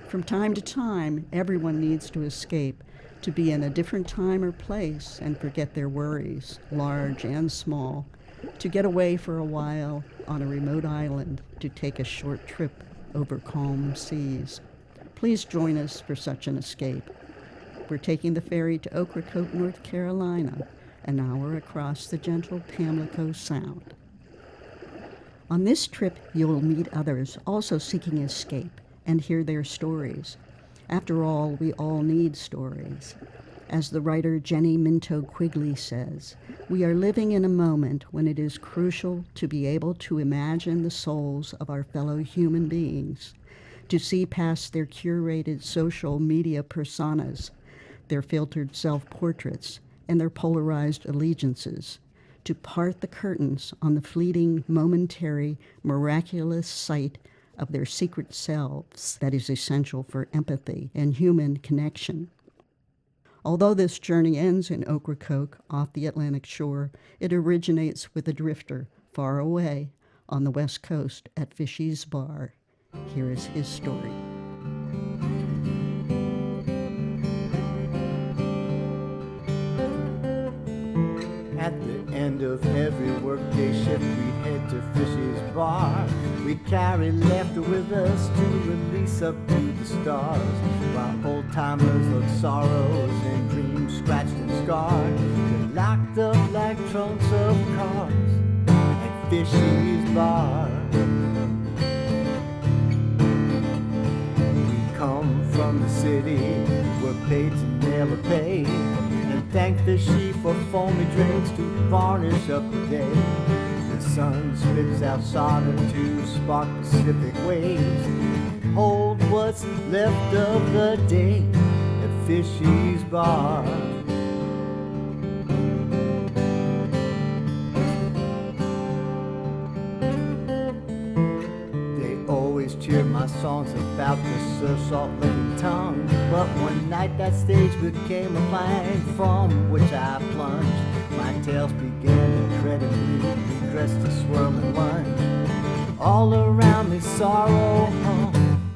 From time to time, everyone needs to escape, to be in a different time or place and forget their worries, large and small, to get away for a while on a remote island, to take a short trip over calm seas. Please join us for such an escape. We're taking the ferry to Ocracoke, North Carolina, an hour across the gentle Pamlico Sound. On this trip, you'll meet others also seeking escape and hear their stories. After all, we all need stories. As the writer Jenny Minto Quigley says, we are living in a moment when it is crucial to be able to imagine the souls of our fellow human beings, to see past their curated social media personas, their filtered self-portraits, and their polarized allegiances, to part the curtains on the fleeting, momentary, miraculous sight of their secret selves that is essential for empathy and human connection. Although this journey ends in Ocracoke off the Atlantic shore, it originates with a drifter far away on the West Coast at Fishy's Bar. Here is his story. At the end of every workday shift, we head to Fishy's Bar. We carry laughter with us to release up to the stars, while old-timers look sorrows and dreams scratched and scarred. They're locked up like trunks of cars at Fishy's Bar. We come from the city, we're paid to never pay, and thank Fishy for foamy drinks to varnish up the day. The sun spits out solder to spark Pacific waves, and hold what's left of the day at Fishy's Bar. They always cheer my songs about the surf salt licking tongue, but one night that stage became a plank from which I plunged. My tails began incredibly, dressed to swirl and lunge. All around me sorrow hung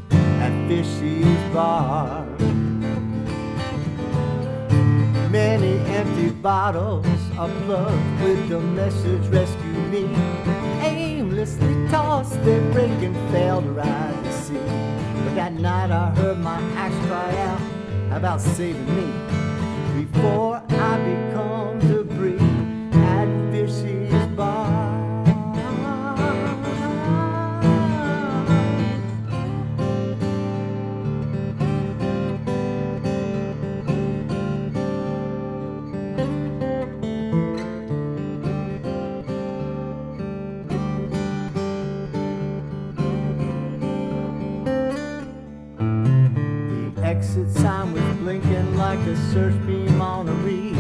at Fishy's Bar. Many empty bottles are plugged with the message rescue me. Aimlessly tossed, they break and fail to ride the sea. But that night I heard my axe cry out about saving me before I become debris at Fishy's Bar. Exit sign was blinking like a search beam on a reef,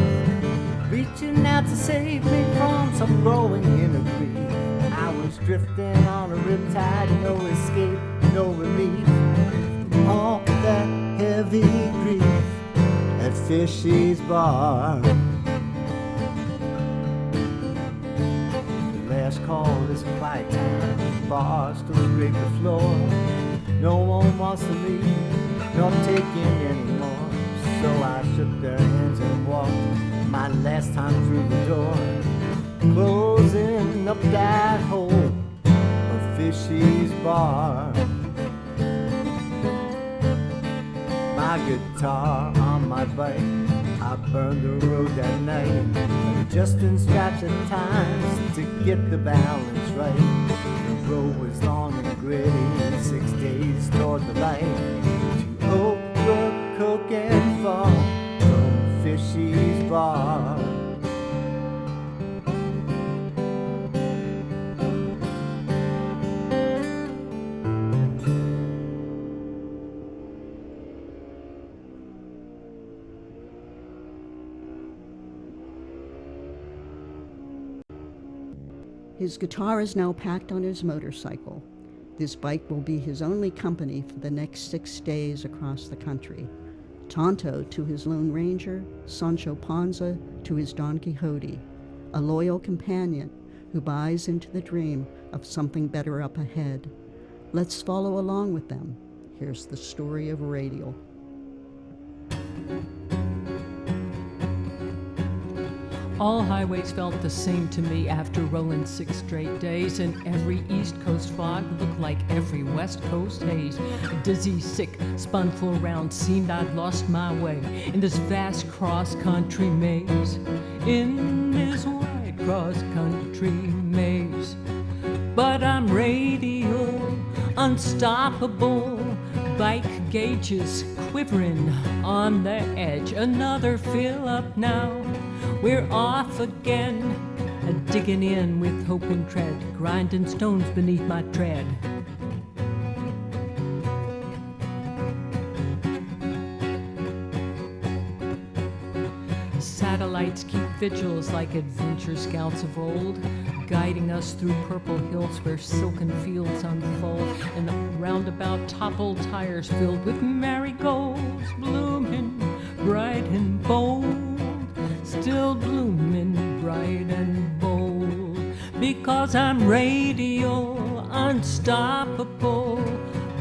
reaching out to save me from some growing inner grief. I was drifting on a riptide, no escape, no relief. All that heavy grief at Fishy's Bar. The last call is a quiet time. The bar still scrape the floor. No one wants to leave, not taking anymore. So I shook their hands and walked my last time through the door, closing up that hole of Fishy's Bar. My guitar on my bike, I burned the road that night, adjusting straps at times to get the balance right. The road was long and gritty, 6 days toward the light, to Ocracoke and far from Fishy's Bar. His guitar is now packed on his motorcycle. This bike will be his only company for the next 6 days across the country. Tonto to his Lone Ranger, Sancho Panza to his Don Quixote, a loyal companion who buys into the dream of something better up ahead. Let's follow along with them. Here's the story of Radial. All highways felt the same to me after rolling 6 straight days, and every East Coast fog looked like every West Coast haze. Dizzy, sick, spun full round, seemed I'd lost my way in this vast cross-country maze. In this wide cross-country maze. But I'm radial, unstoppable, bike gauges quivering on the edge. Another fill up now. We're off again, digging in with hope and tread, grinding stones beneath my tread. Satellites keep vigils like adventure scouts of old, guiding us through purple hills where silken fields unfold, and the roundabout toppled tires filled with marigolds, blooming bright and bold. Still blooming bright and bold, because I'm radial, unstoppable,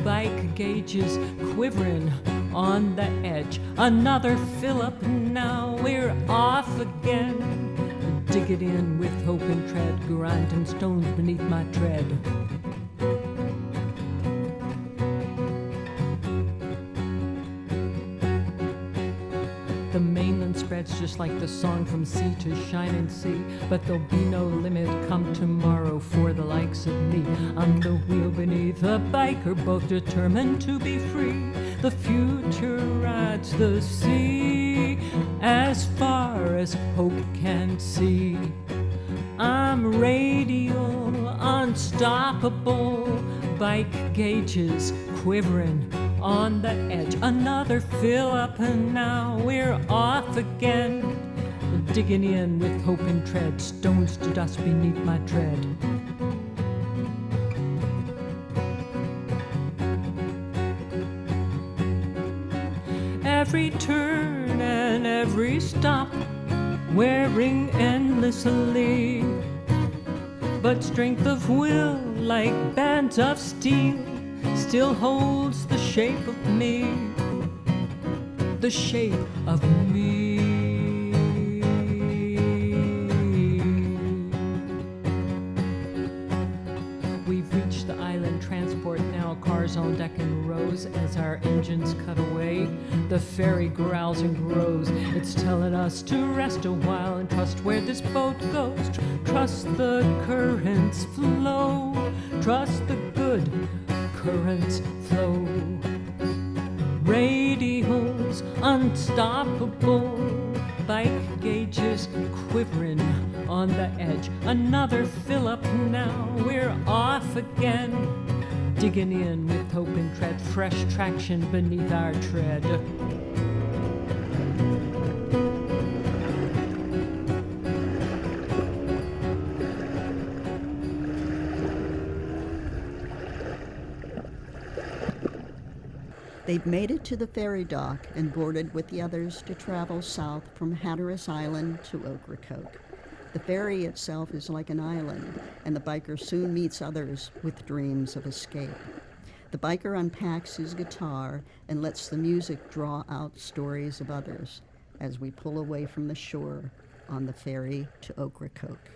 bike gauges quivering on the edge. Another fill up now, we're off again, dig it in with hope and tread, grinding stones beneath my tread. The mainland spreads just like the song from sea to shining sea, but there'll be no limit come tomorrow for the likes of me. On the wheel beneath a biker, both determined to be free. The future rides the sea as far as hope can see. I'm radial, unstoppable, bike gauges quivering on the edge. Another fill up and now we're off again, digging in with hope and tread, stones to dust beneath my tread. Every turn and every stop, wearing endlessly, but strength of will like bands of steel still holds the shape of me, the shape of me. We've reached the island transport now, cars on deck in rows as our engines cut away. The ferry growls and grows, it's telling us to rest a while and trust where this boat goes. Trust the currents flow, trust the good currents flow. Radials unstoppable, bike gauges quivering on the edge. Another fill up now, we're off again, digging in with hope and tread, fresh traction beneath our tread. They've made it to the ferry dock and boarded with the others to travel south from Hatteras Island to Ocracoke. The ferry itself is like an island, and the biker soon meets others with dreams of escape. The biker unpacks his guitar and lets the music draw out stories of others as we pull away from the shore on the ferry to Ocracoke.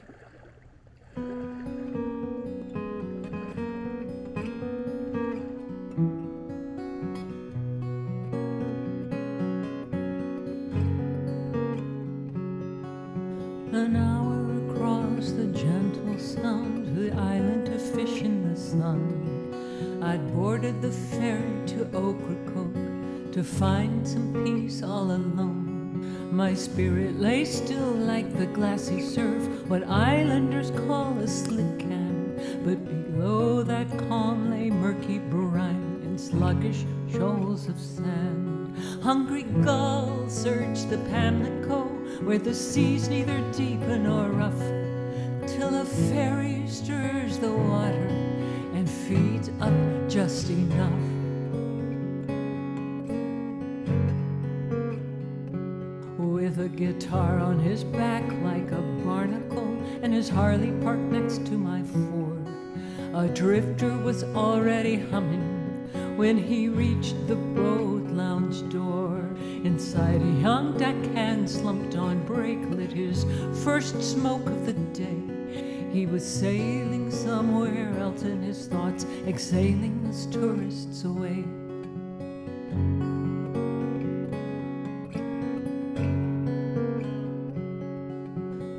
An hour across the gentle sound to the island to fish in the sun. I'd boarded the ferry to Ocracoke to find some peace all alone. My spirit lay still like the glassy surf, what islanders call a slick can. But below that calm lay murky brine and sluggish shoals of sand. Hungry gulls search the Pamlico, where the sea's neither deep nor rough, till a ferry stirs the water and feeds up just enough. With a guitar on his back like a barnacle and his Harley parked next to my Ford, a drifter was already humming when he reached the boat lounge door. Inside, a young deckhand slumped on brake, lit his first smoke of the day. He was sailing somewhere else in his thoughts, exhaling as tourists away.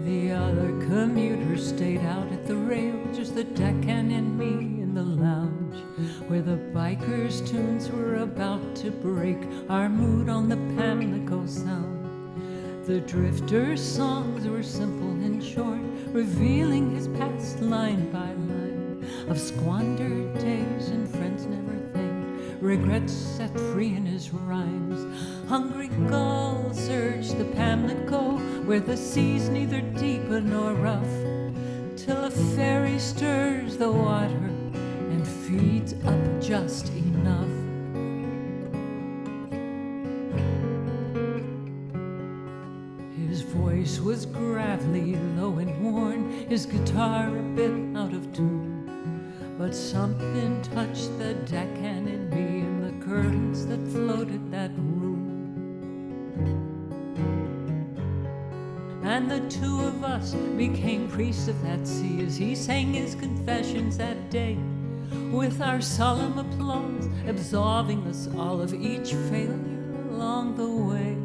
The other commuters stayed out at the rail, just the deckhand and me in the lounge, where the bikers' tunes were about to break our mood on the Pamlico Sound. The drifter's songs were simple and short, revealing his past line by line of squandered days and friends never thanked, regrets set free in his rhymes. Hungry gulls search the Pamlico, where the sea's neither deep nor rough, till a ferry stirs the water and feeds up just enough. His voice was gravelly, low and worn, his guitar a bit out of tune, but something touched the deckhand in me and the currents that floated that room. And the two of us became priests of that sea as he sang his confessions that day, with our solemn applause absolving us all of each failure along the way.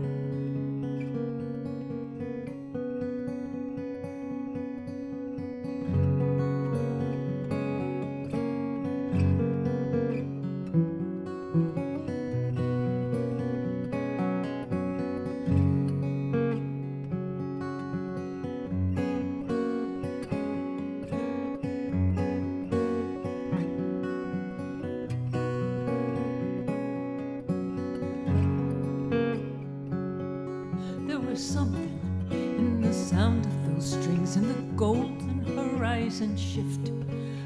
Something in the sound of those strings and the golden horizon shift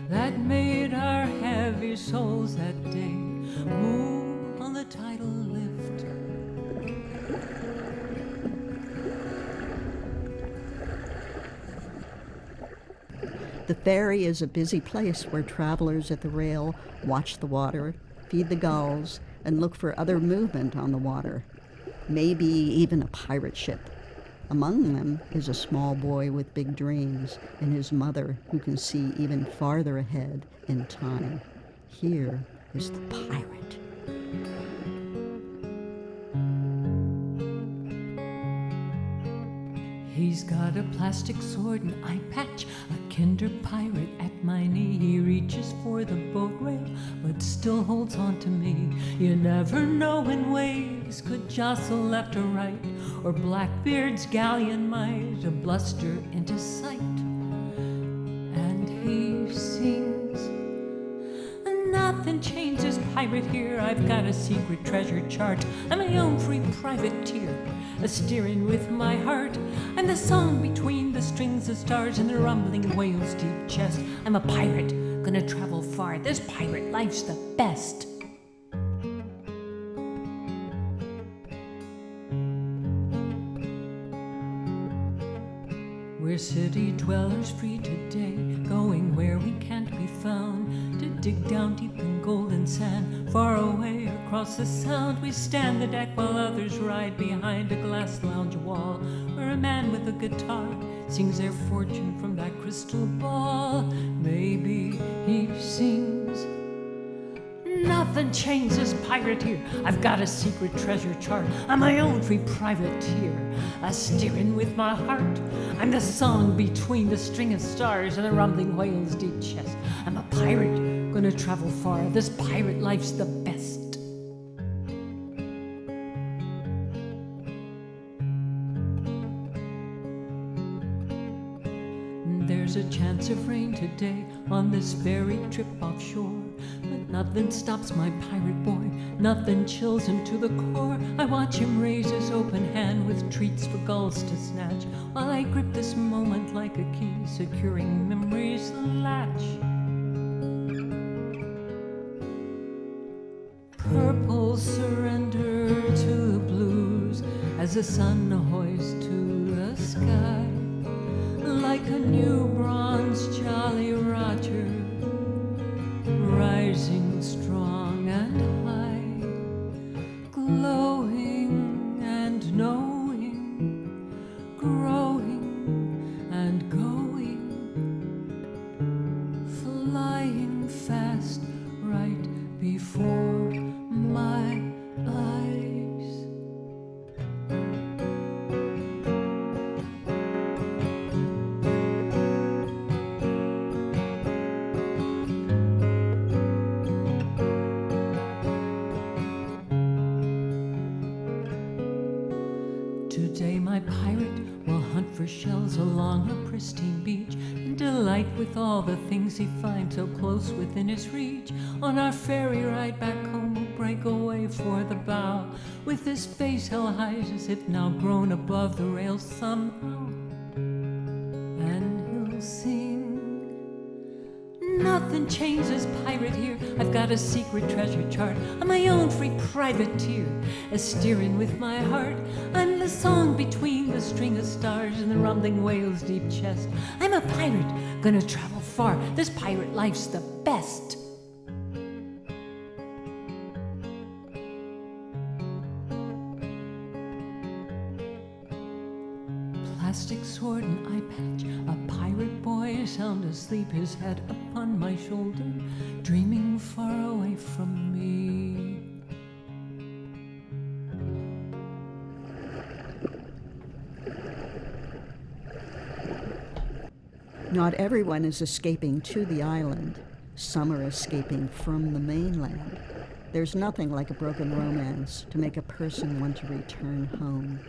that made our heavy souls that day move on the tidal lift. The ferry is a busy place where travelers at the rail watch the water, feed the gulls, and look for other movement on the water. Maybe even a pirate ship. Among them is a small boy with big dreams and his mother who can see even farther ahead in time. Here is the pirate. He's got a plastic sword and eye patch, a kinder pirate at my knee. He reaches for the boat rail, but still holds on to me. You never know when waves could jostle left or right, or Blackbeard's galleon might bluster into sight. And he sings, nothing changes, pirate here. I've got a secret treasure chart. I'm my own free privateer, a steering with my heart. I'm the song between the strings of stars and the rumbling whale's deep chest. I'm a pirate, gonna travel far. This pirate life's the best. We're city dwellers free today, going where we can't be found, to dig down deep in golden sand. Far away across the sound, we stand the deck while others ride behind a glass lounge wall, where a man with a guitar sings their fortune from that crystal ball. Maybe he sings, nothing changes, pirate here. I've got a secret treasure chart. I'm my own free privateer, a steering with my heart. I'm the song between the string of stars and the rumbling whale's deep chest. I'm a pirate, gonna travel far. This pirate life's the best. There's a chance of rain today on this ferry trip offshore, but nothing stops my pirate boy, nothing chills him to the core. I watch him raise his open hand with treats for gulls to snatch, while I grip this moment like a key, securing memory's latch. Purple surrender to the blues as the sun hoists to the sky, like a new bronze Jolly Roger, rising strong and my eyes. Today my pirate will hunt for shells along a pristine beach and delight with all the things he finds so close within his reach. On our ferry ride back home we'll break away for the bow with his face held high as if now grown above the rails somehow. And he'll sing, nothing changes, pirate here. I've got a secret treasure chart. I'm my own free privateer, as steering with my heart. I'm the song between the string of stars and the rumbling whale's deep chest. I'm a pirate, gonna travel far. This pirate life's the best. Plastic sword and eye patch, a pirate boy sound asleep, his head upon my shoulder, dreaming far away from me. Not everyone is escaping to the island. Some are escaping from the mainland. There's nothing like a broken romance to make a person want to return home.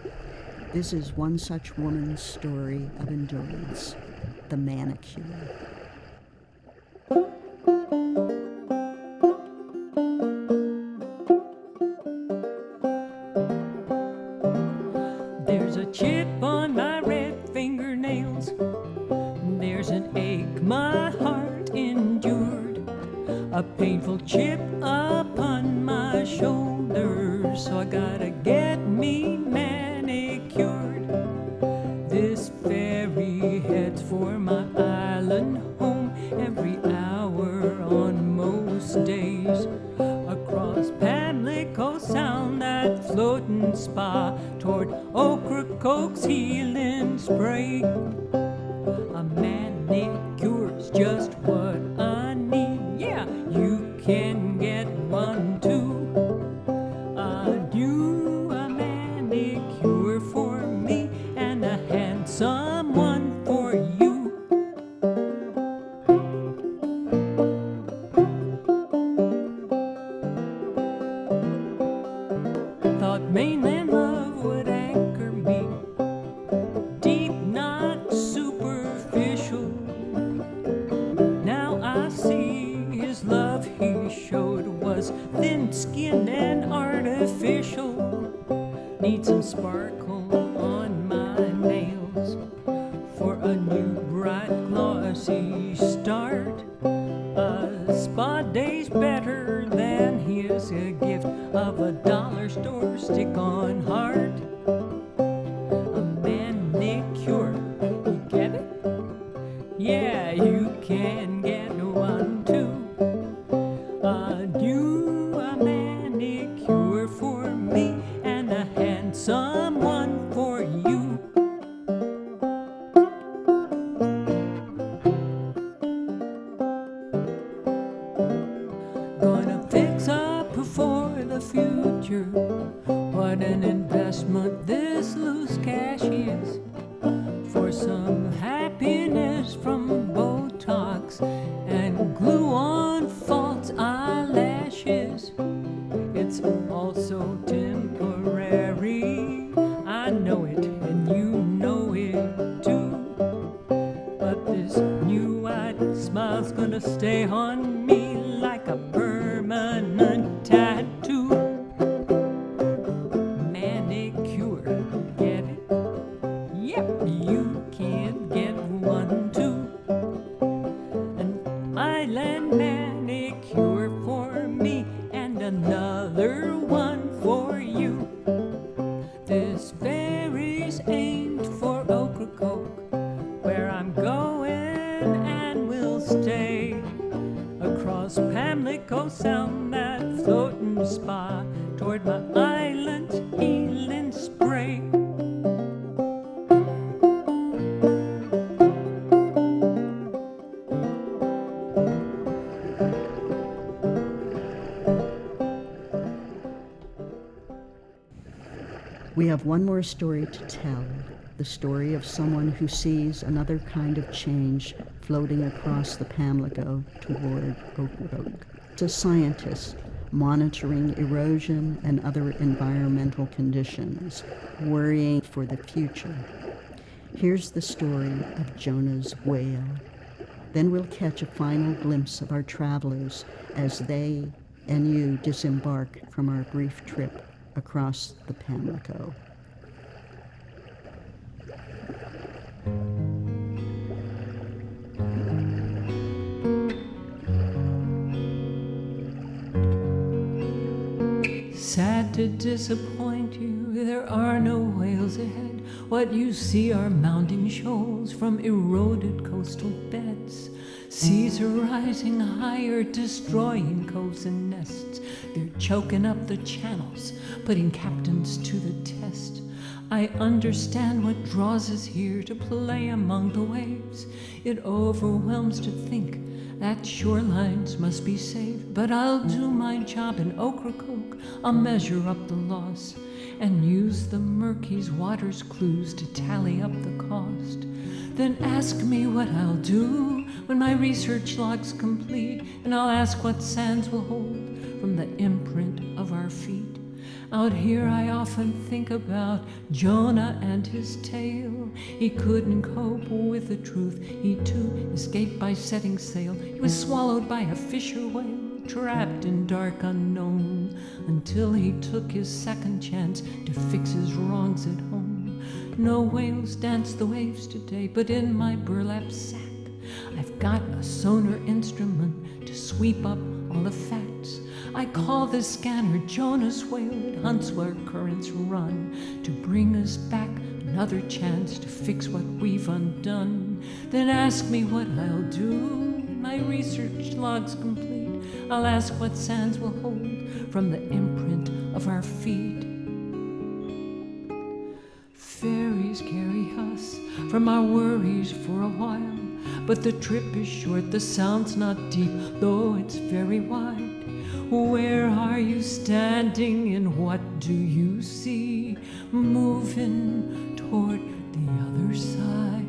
This is one such woman's story of endurance, the manicure. There's a chip on my red fingernails. There's an ache my heart endured. A painful chip upon my shoulder. So I gotta get me manicured. This ferry heads for my island home every hour on most days. Across Pamlico Sound, that floating spa toward Ocracoke's healing spray. A manicure's just what I need. Yeah, you can get one too. Do a manicure for me and a handsome one for you. Thought mainland love would anchor me, deep, not superficial. Now I see his love he showed was thin-skinned and artificial. Need some sparkle on my nails for a new bright glossy start. A spa day's better than his gift of a dollar store stick-on heart. A manicure, you get it? Yeah, you can get one too. Do a manicure for me and a handsome one for you. Gonna fix up for the future. What an investment this loose cash is. For some happiness from Botox and glue on false eyelashes. It's also temporary. I know it and you know it too. But this new white smile's gonna stay on me like a permanent tattoo. Manicure, get it? Yep, you can get one too. An island manicure for me and another one for you. This ferry's aimed for Ocracoke, where I'm going and will stay. Across Pamlico Sound, that floating spa toward my island's healing spray. We have one more story to tell, the story of someone who sees another kind of change floating across the Pamlico toward Ocracoke. It's a scientist monitoring erosion and other environmental conditions, worrying for the future. Here's the story of Jonah's whale. Then we'll catch a final glimpse of our travelers as they and you disembark from our brief trip across the Pamlico. Sad to disappoint you, there are no whales ahead. What you see are mounting shoals from eroded coastal beds. Seas are rising higher, destroying coves and nests. They're choking up the channels, putting captains to the test. I understand what draws us here to play among the waves. It overwhelms to think that shorelines must be saved. But I'll do my job in Ocracoke. I'll measure up the loss and use the murky's water's clues to tally up the cost. Then ask me what I'll do when my research log's complete, and I'll ask what sands will hold from the imprint of our feet. Out here I often think about Jonah and his tale. He couldn't cope with the truth. He too escaped by setting sail. He was swallowed by a fisher whale, trapped in dark unknown, until he took his second chance to fix his wrongs at home. No whales dance the waves today, but in my burlap sack I've got a sonar instrument to sweep up all the facts. I call this scanner Jonah's whale. It hunts where currents run to bring us back another chance to fix what we've undone. Then ask me what I'll do when my research log's complete. I'll ask what sands will hold from the imprint of our feet. Ferries carry us from our worries for a while, but the trip is short, the sound's not deep, though it's very wide. Where are you standing and what do you see? Moving toward the other side.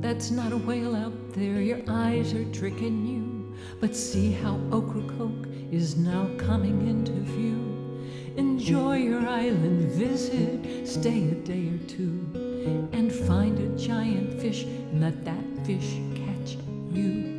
That's not a whale out there, your eyes are tricking you. But see how Ocracoke is now coming into view. Enjoy your island visit, stay a day or two, and find a giant fish and let that fish catch you.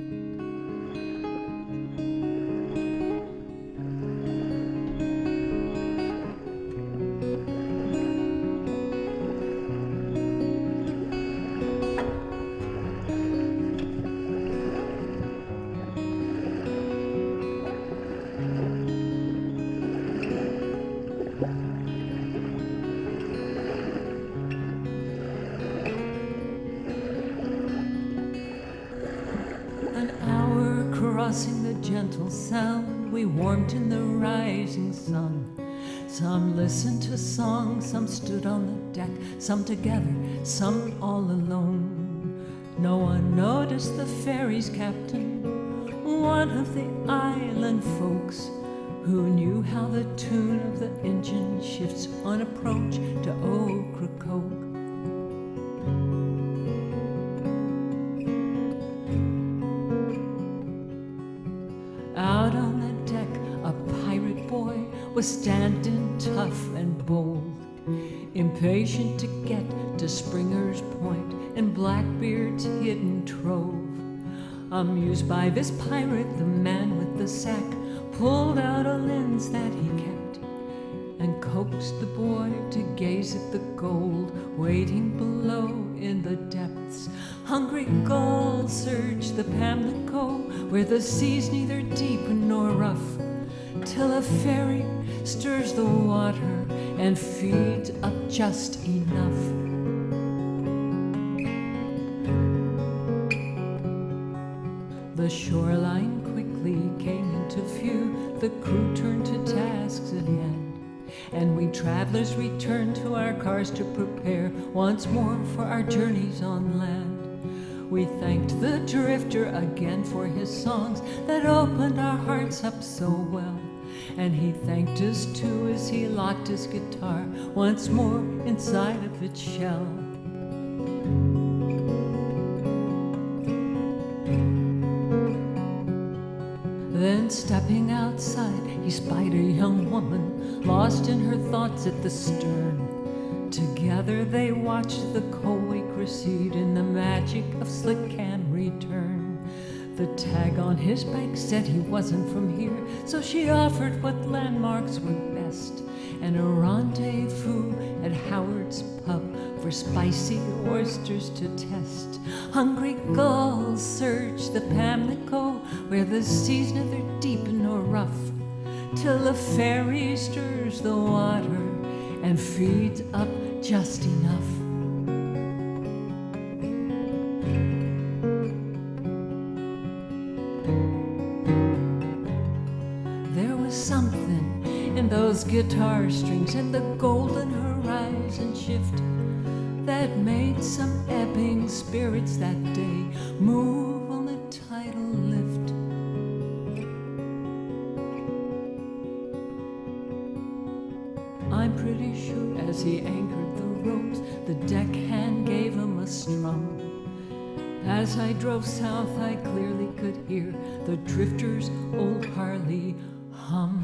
Crossing the gentle sound, we warmed in the rising sun. Some listened to songs, some stood on the deck, some together, some all alone. No one noticed the ferry's captain, one of the island folks, who knew how the tune of the engine shifts on approach to Ocracoke. Out on the deck, a pirate boy was standing tough and bold, impatient to get to Springer's Point and Blackbeard's hidden trove. Amused by this pirate, the man with the sack pulled out a lens that he kept and coaxed the boy to gaze at the gold waiting below in the depths. Hungry gulls search the Pamlico, where the sea's neither deep nor rough, till a ferry stirs the water and feeds up just enough. The shoreline quickly quickly came into view, the crew turned to tasks at hand, and we travelers returned to our cars to prepare once more for our journeys on land. We thanked the drifter again for his songs that opened our hearts up so well, and he thanked us too as he locked his guitar once more inside of its shell. Then stepping outside, he spied a young woman lost in her thoughts at the stern. Together they watched the coal wake recede in the magic of slick can return. The tag on his bike said he wasn't from here, so she offered what landmarks were best, and a rendezvous at Howard's pub for spicy oysters to test. Hungry gulls search the Pamlico, where the seas neither deep nor rough, till the ferry stirs the water and feeds up just enough. There was something in those guitar strings and the golden horizon shift that made some ebbing spirits that day move on the tidal lift. I'm pretty sure as he anchored the ropes, the deckhand gave him a strum. As I drove south, I clearly could hear the drifter's old Harley hum.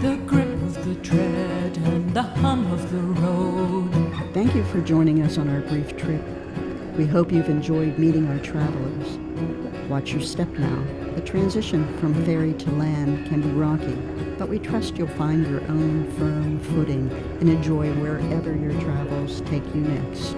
The grip of the tread and the hum of the road. Thank you for joining us on our brief trip. We hope you've enjoyed meeting our travelers. Watch your step now. The transition from ferry to land can be rocky, but we trust you'll find your own firm footing and enjoy wherever your travels take you next.